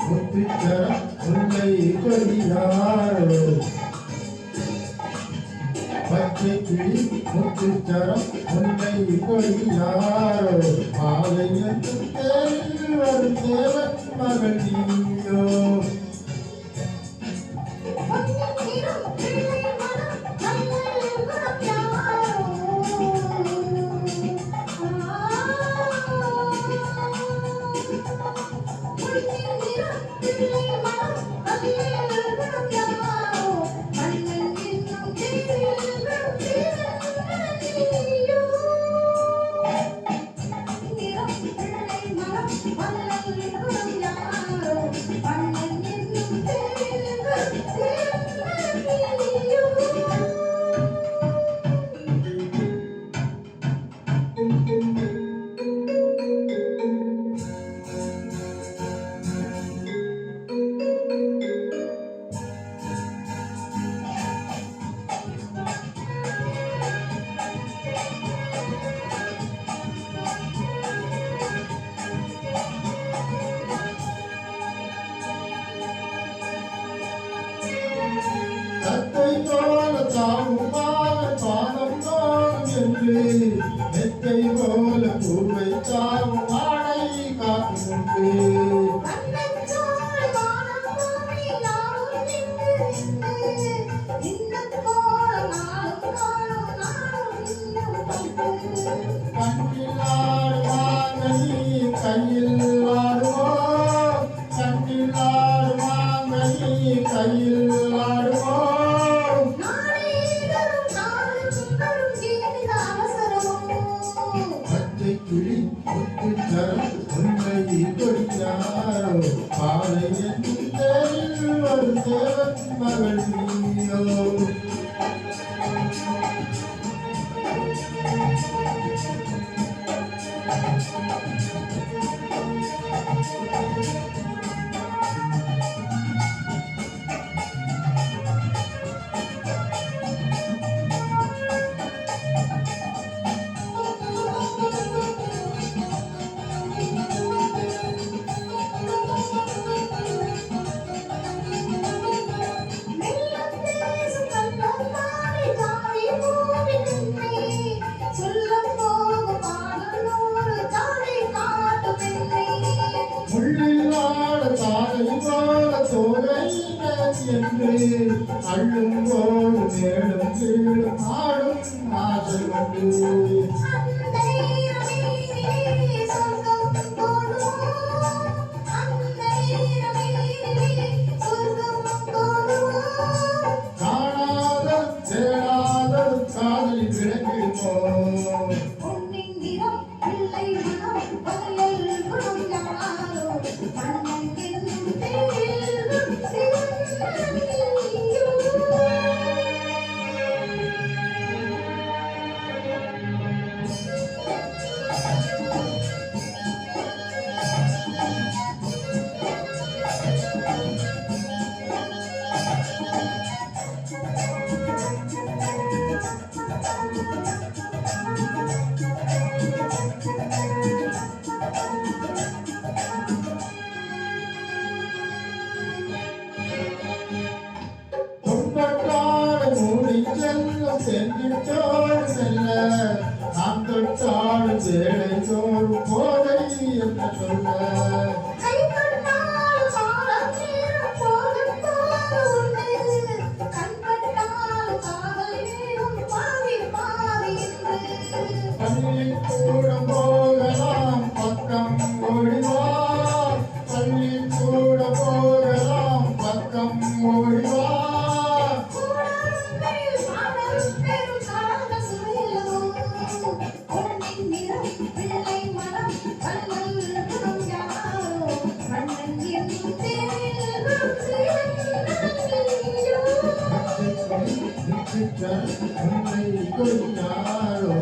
முத்துச்சரம் முல்லை கொடியாரோ பச்சை கிளி முத்துச்சரம் முல்லை கொடியாரோ பாதையத்து தேரில் வரும் தேவன் மகள் நீயோ மெத்தை போல பூவை தாவும் ஆடை காத்து கண்ணிலாடு மாங்கனி கையில் ஆடுவோ கண்ணிலாடு மாங்கனி கையில் ஆடுவோ கிளி முத்துச்சரம் முல்லை கொடியாரோ பாதையத்து தேரில் வரும் தேவன் மகள் நீயோ என்று அள்ளும் போது மேலும் கீழும் ஆடும் ஆசை கொண்டு காணாத தேடாத காதலி விளங்கிடுமோ சென்றிட்டோடு செல்ல நாம் தொட்டாடு சேலை தோறும் போதை என்று சொல்ல பள்ளிக்கூடம் போகலாம் பக்கம் ஓடிவா பள்ளிக்கூடம் போகலாம் பக்கம் ஓடிவா உன்னை கொண்டாரோ